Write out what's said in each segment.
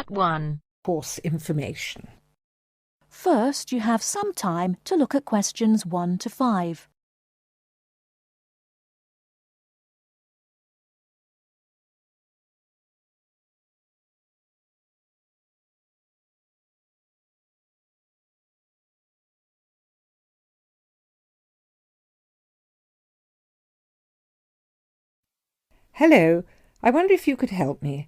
Part 1. Course information. First, you have some time to look at questions 1 to 5. Hello, I wonder if you could help me.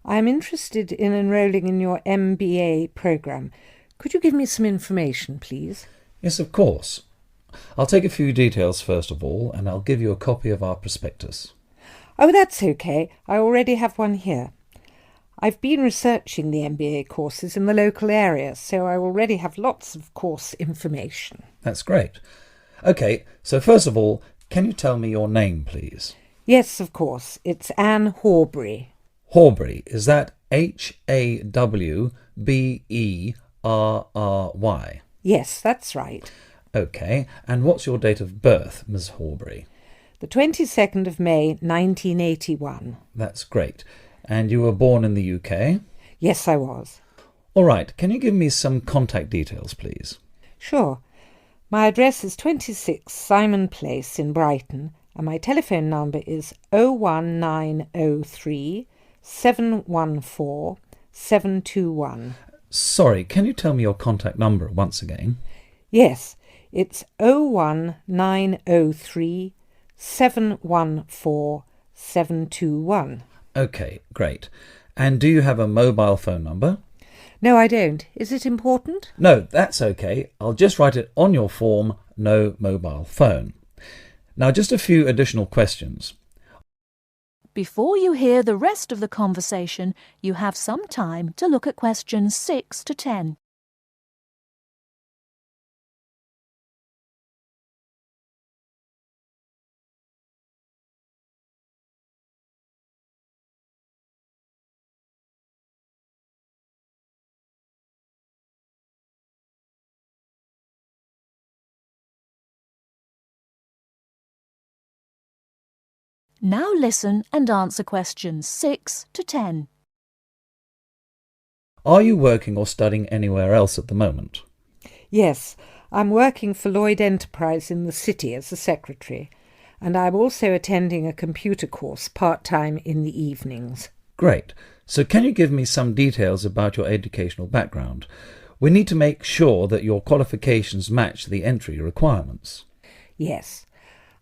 I am interested in enrolling in your MBA programme. Could you give me some information, please? Yes, of course. I'll take a few details first of all, and I'll give you a copy of our prospectus. Oh, that's okay. I already have one here. I've been researching the MBA courses in the local area, so I already have lots of course information. That's great. OK, so first of all, can you tell me your name, please? Yes, of course. It's Anne Horbury. Horbury, is that Hawberry? Yes, that's right. OK, and what's your date of birth, Ms. Horbury? The 22nd of May, 1981. That's great. And you were born in the UK? Yes, I was. All right, can you give me some contact details, please? Sure. My address is 26 Simon Place in Brighton, and my telephone number is 01903 714 721. Sorry, can you tell me your contact number once again? Yes, it's 01903 714 721. OK, great. And do you have a mobile phone number? No, I don't. Is it important? No, that's OK. I'll just write it on your form, no mobile phone. Now, just a few additional questions. Before you hear the rest of the conversation, you have some time to look at questions 6 to 10. Now listen and answer questions 6 to 10. Are you working or studying anywhere else at the moment? Yes, I'm working for Lloyd Enterprise in the city as a secretary, and I'm also attending a computer course part-time in the evenings. Great. So can you give me some details about your educational background? We need to make sure that your qualifications match the entry requirements. Yes.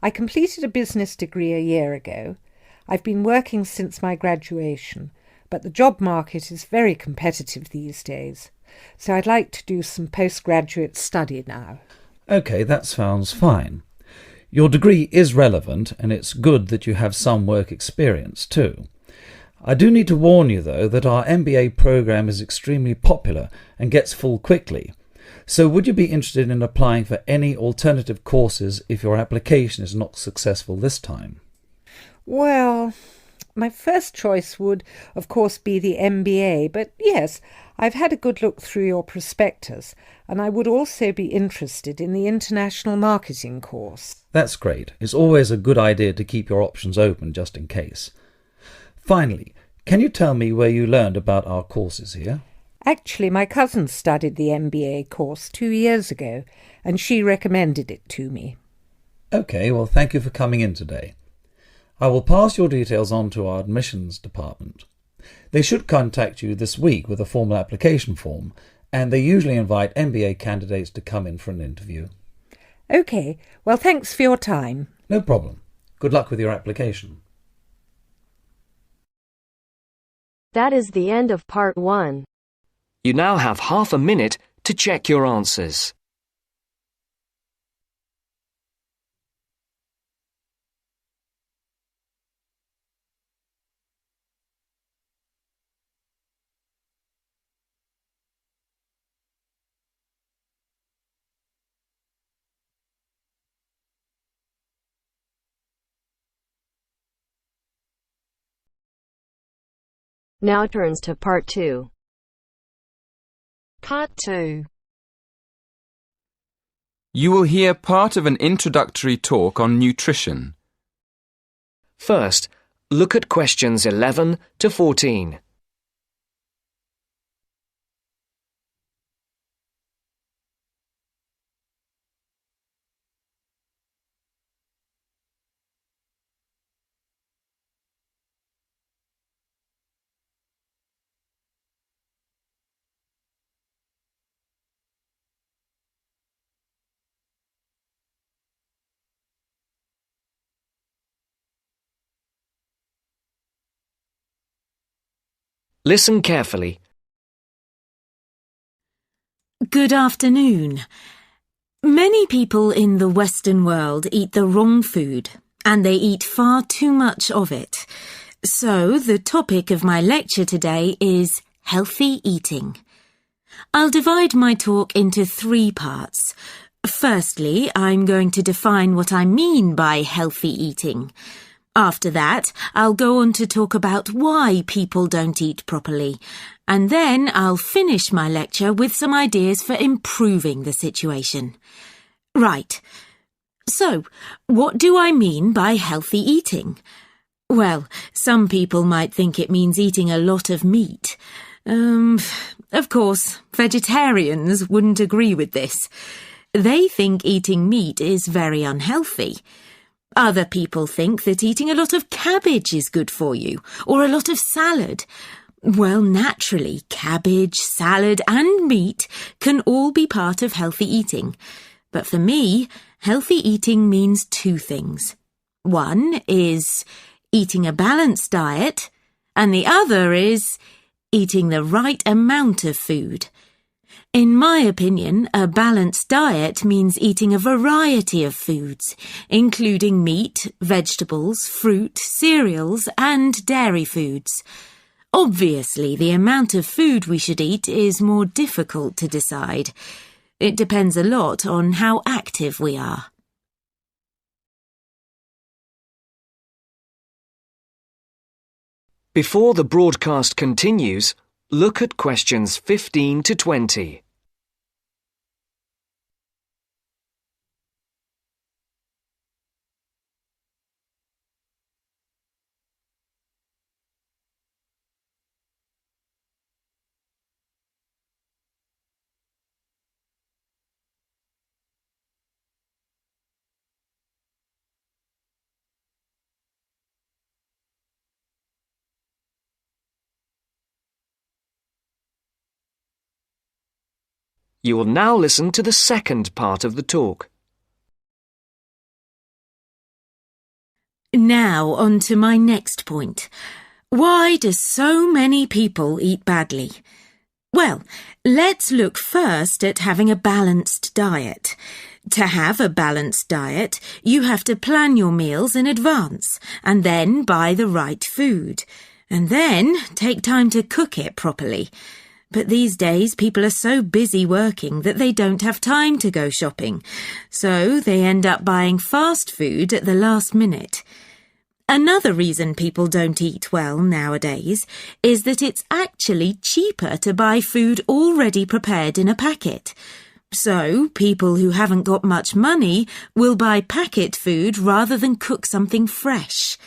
I completed a business degree a year ago. I've been working since my graduation, but the job market is very competitive these days, so I'd like to do some postgraduate study now. OK, that sounds fine. Your degree is relevant, and it's good that you have some work experience too. I do need to warn you, though, that our MBA programme is extremely popular and gets full quickly. So would you be interested in applying for any alternative courses if your application is not successful this time? Well, my first choice would, of course, be the MBA, but yes, I've had a good look through your prospectus, and I would also be interested in the international marketing course. That's great. It's always a good idea to keep your options open just in case. Finally, can you tell me where you learned about our courses here? Actually, my cousin studied the MBA course 2 years ago, and she recommended it to me. OK, well, thank you for coming in today. I will pass your details on to our admissions department. They should contact you this week with a formal application form, and they usually invite MBA candidates to come in for an interview. OK, well, thanks for your time. No problem. Good luck with your application. That is the end of part 1. You now have half a minute to check your answers. Now turns to part 2. Part 2. You will hear part of an introductory talk on nutrition. First, look at questions 11 to 14. Listen carefully. Good afternoon. Many people in the Western world eat the wrong food, and they eat far too much of it. So, the topic of my lecture today is healthy eating. I'll divide my talk into 3 parts. Firstly, I'm going to define what I mean by healthy eating. After that, I'll go on to talk about why people don't eat properly, and then I'll finish my lecture with some ideas for improving the situation. Right. So, what do I mean by healthy eating? Well, some people might think it means eating a lot of meat. Of course, vegetarians wouldn't agree with this. They think eating meat is very unhealthy. Other people think that eating a lot of cabbage is good for you, or a lot of salad. Well, naturally, cabbage, salad and meat can all be part of healthy eating. But for me, healthy eating means 2 things. One is eating a balanced diet, and the other is eating the right amount of food. In my opinion, a balanced diet means eating a variety of foods, including meat, vegetables, fruit, cereals, and dairy foods. Obviously, the amount of food we should eat is more difficult to decide. It depends a lot on how active we are. Before the broadcast continues, look at questions 15 to 20. You will now listen to the second part of the talk. Now on to my next point. Why do so many people eat badly? Well, let's look first at having a balanced diet. To have a balanced diet, you have to plan your meals in advance and then buy the right food, and then take time to cook it properly. But these days, people are so busy working that they don't have time to go shopping, so they end up buying fast food at the last minute. Another reason people don't eat well nowadays is that it's actually cheaper to buy food already prepared in a packet. So, people who haven't got much money will buy packet food rather than cook something fresh.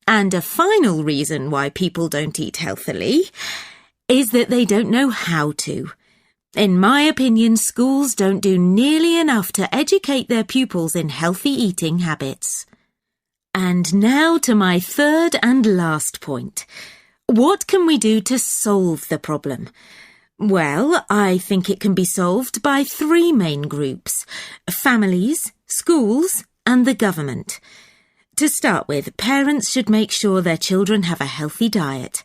And a final reason why people don't eat healthily is that they don't know how to. In my opinion, schools don't do nearly enough to educate their pupils in healthy eating habits. And now to my third and last point. What can we do to solve the problem? Well, I think it can be solved by 3 main groups: families, schools, and the government. To start with, parents should make sure their children have a healthy diet.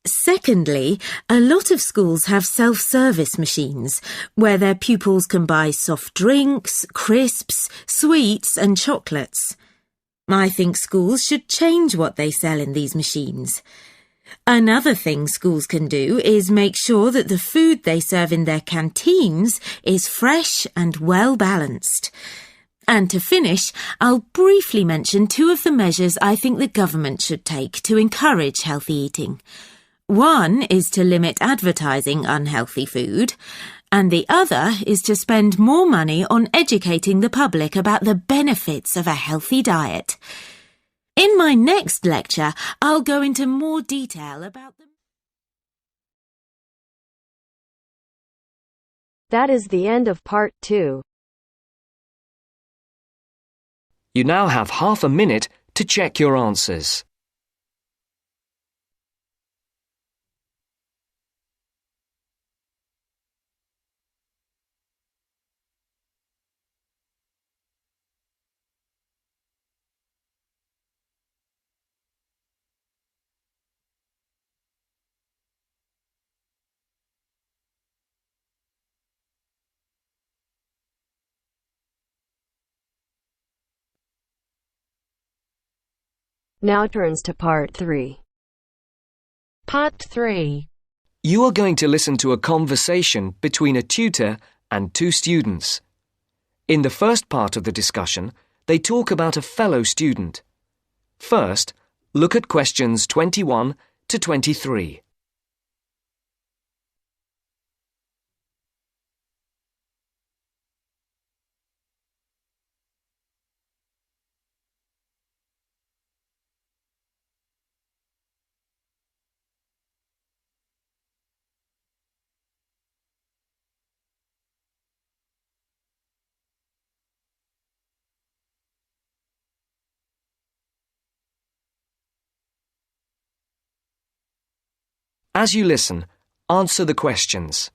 Secondly, a lot of schools have self-service machines where their pupils can buy soft drinks, crisps, sweets and chocolates. I think schools should change what they sell in these machines. Another thing schools can do is make sure that the food they serve in their canteens is fresh and well balanced. And to finish, I'll briefly mention 2 of the measures I think the government should take to encourage healthy eating. One is to limit advertising unhealthy food, and the other is to spend more money on educating the public about the benefits of a healthy diet. In my next lecture, I'll go into more detail about them. That is the end of part 2. You now have half a minute to check your answers. Now turns to part 3. Part 3. You are going to listen to a conversation between a tutor and two students. In the first part of the discussion, they talk about a fellow student. First, look at questions 21 to 23. As you listen, answer the questions.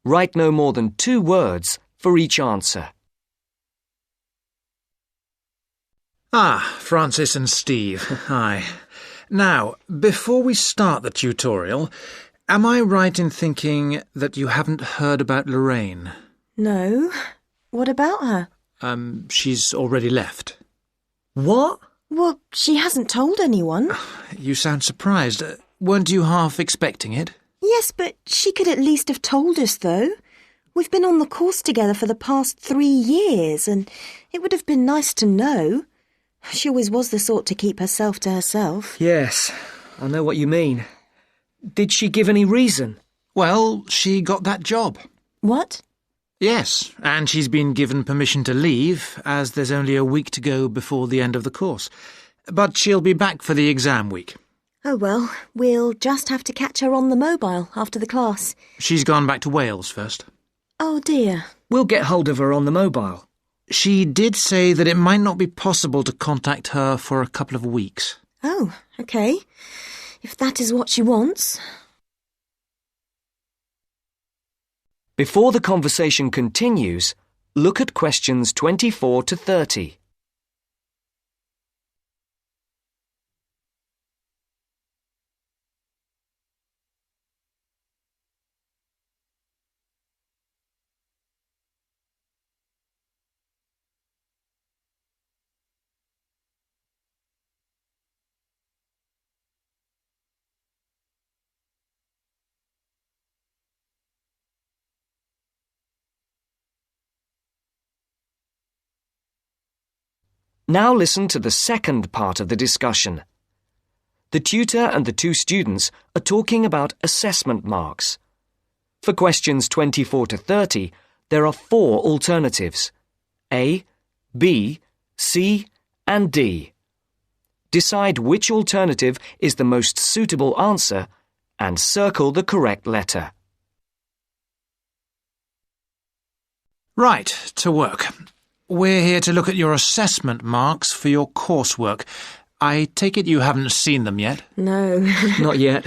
Write no more than 2 words for each answer. Francis and Steve, hi. Now, before we start the tutorial, am I right in thinking that you haven't heard about Lorraine? No. What about her? She's already left. What? Well, she hasn't told anyone. You sound surprised. Weren't you half expecting it? Yes, but she could at least have told us, though. We've been on the course together for the past 3 years, and it would have been nice to know. She always was the sort to keep herself to herself. Yes, I know what you mean. Did she give any reason? Well, she got that job. What? Yes, and she's been given permission to leave, as there's only a week to go before the end of the course. But she'll be back for the exam week. Oh, well, we'll just have to catch her on the mobile after the class. She's gone back to Wales first. Oh, dear. We'll get hold of her on the mobile. She did say that it might not be possible to contact her for a couple of weeks. Oh, OK. If that is what she wants. Before the conversation continues, look at questions 24 to 30. Now listen to the second part of the discussion. The tutor and the two students are talking about assessment marks. For questions 24 to 30, there are 4 alternatives: A, B, C, and D. Decide which alternative is the most suitable answer and circle the correct letter. Right, to work. We're here to look at your assessment marks for your coursework. I take it you haven't seen them yet? No. Not yet.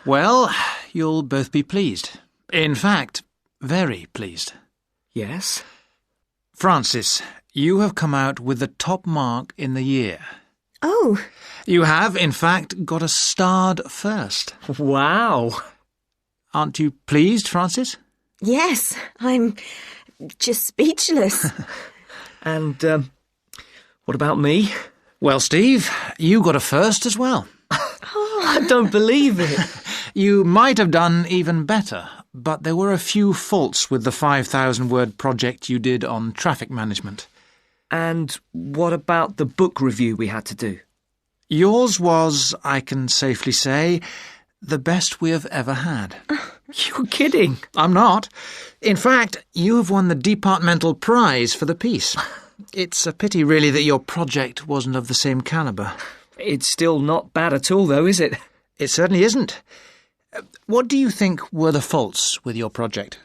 Well, you'll both be pleased. In fact, very pleased. Yes? Francis, you have come out with the top mark in the year. Oh. You have, in fact, got a starred first. Wow! Aren't you pleased, Francis? Yes, I'm just speechless. And, what about me? Well, Steve, you got a first as well. I don't believe it. You might have done even better, but there were a few faults with the 5,000-word project you did on traffic management. And what about the book review we had to do? Yours was, I can safely say, the best we have ever had. You're kidding. I'm not. In fact, you have won the departmental prize for the piece. It's a pity, really, that your project wasn't of the same calibre. It's still not bad at all, though, is it? It certainly isn't. What do you think were the faults with your project?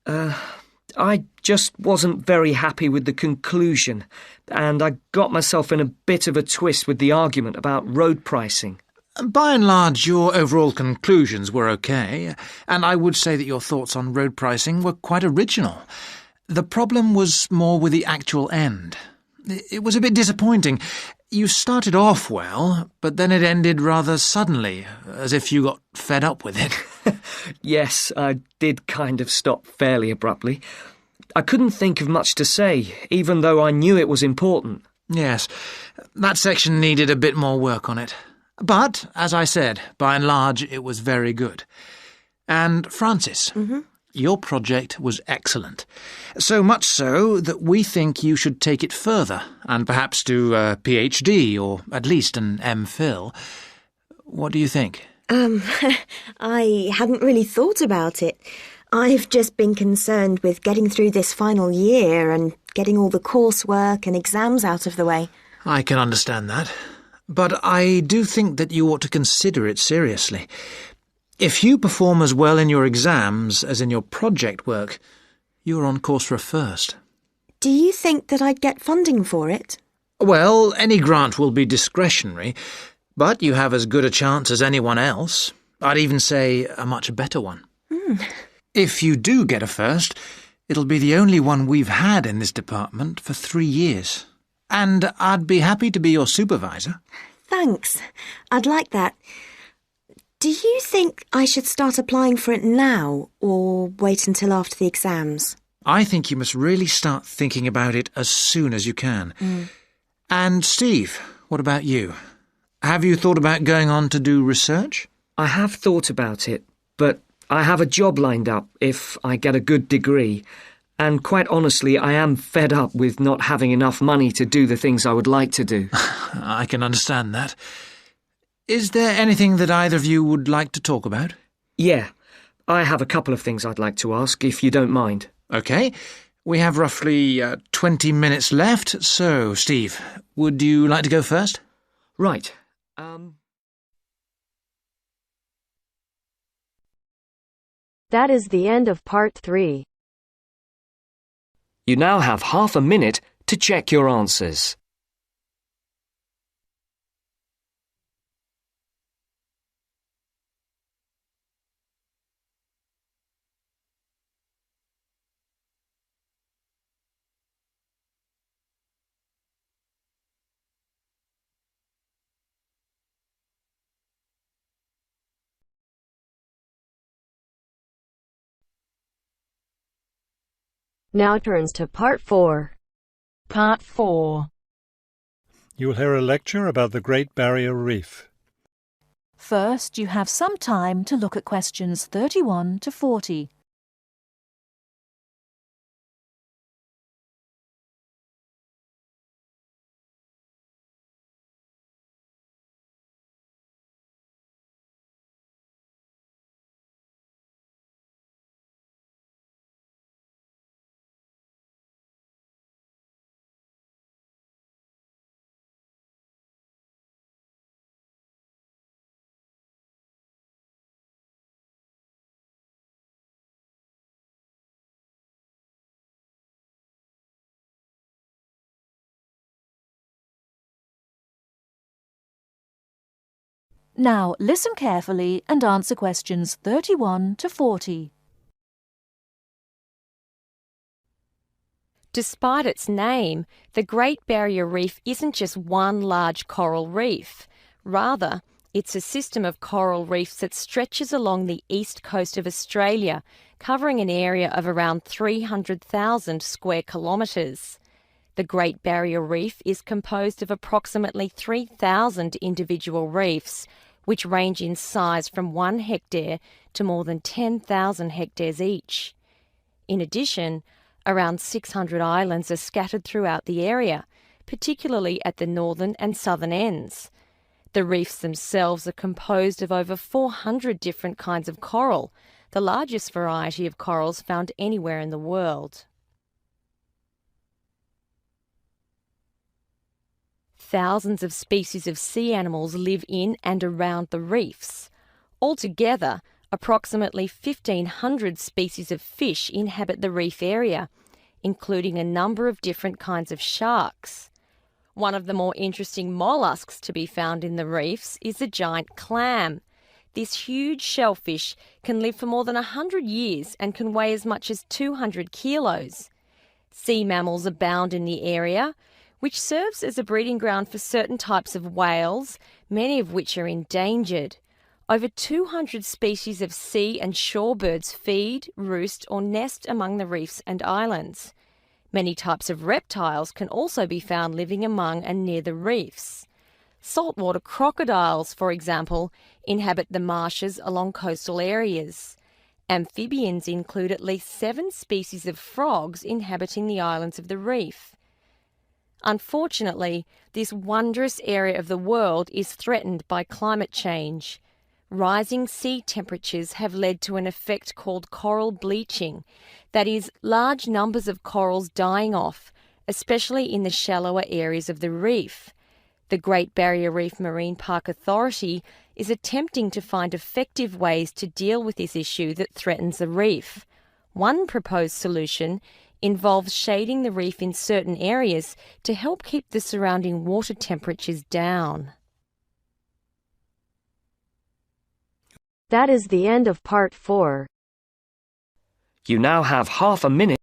I just wasn't very happy with the conclusion, and I got myself in a bit of a twist with the argument about road pricing. By and large, your overall conclusions were okay, and I would say that your thoughts on road pricing were quite original. The problem was more with the actual end. It was a bit disappointing. You started off well, but then it ended rather suddenly, as if you got fed up with it. Yes, I did kind of stop fairly abruptly. I couldn't think of much to say, even though I knew it was important. Yes, that section needed a bit more work on it. But, as I said, by and large, it was very good. And Francis, your project was excellent. So much so that we think you should take it further and perhaps do a PhD or at least an MPhil. What do you think? I hadn't really thought about it. I've just been concerned with getting through this final year and getting all the coursework and exams out of the way. I can understand that. But I do think that you ought to consider it seriously. If you perform as well in your exams as in your project work, you're on course for a first. Do you think that I'd get funding for it? Well, any grant will be discretionary, but you have as good a chance as anyone else. I'd even say a much better one. If you do get a first, it'll be the only one we've had in this department for 3 years. And I'd be happy to be your supervisor. Thanks. I'd like that. Do you think I should start applying for it now or wait until after the exams? I think you must really start thinking about it as soon as you can. And Steve, what about you? Have you thought about going on to do research? I have thought about it, but I have a job lined up if I get a good degree. And quite honestly, I am fed up with not having enough money to do the things I would like to do. I can understand that. Is there anything that either of you would like to talk about? Yeah, I have a couple of things I'd like to ask, if you don't mind. OK. We have roughly 20 minutes left, so, Steve, would you like to go first? Right. That is the end of part 3. You now have half a minute to check your answers. Now turns to part 4. Part 4. You will hear a lecture about the Great Barrier Reef. First, you have some time to look at questions 31 to 40. Now, listen carefully and answer questions 31 to 40. Despite its name, the Great Barrier Reef isn't just one large coral reef. Rather, it's a system of coral reefs that stretches along the east coast of Australia, covering an area of around 300,000 square kilometres. The Great Barrier Reef is composed of approximately 3,000 individual reefs, which range in size from 1 hectare to more than 10,000 hectares each. In addition, around 600 islands are scattered throughout the area, particularly at the northern and southern ends. The reefs themselves are composed of over 400 different kinds of coral, the largest variety of corals found anywhere in the world. Thousands of species of sea animals live in and around the reefs. Altogether, approximately 1,500 species of fish inhabit the reef area, including a number of different kinds of sharks. One of the more interesting mollusks to be found in the reefs is the giant clam. This huge shellfish can live for more than 100 years and can weigh as much as 200 kilos. Sea mammals abound in the area, which serves as a breeding ground for certain types of whales, many of which are endangered. Over 200 species of sea and shore birds feed, roost or nest among the reefs and islands. Many types of reptiles can also be found living among and near the reefs. Saltwater crocodiles, for example, inhabit the marshes along coastal areas. Amphibians include at least 7 species of frogs inhabiting the islands of the reef. Unfortunately, this wondrous area of the world is threatened by climate change. Rising sea temperatures have led to an effect called coral bleaching, that is, large numbers of corals dying off, especially in the shallower areas of the reef. The Great Barrier Reef Marine Park Authority is attempting to find effective ways to deal with this issue that threatens the reef. One proposed solution involves shading the reef in certain areas to help keep the surrounding water temperatures down. That is the end of part 4. You now have half a minute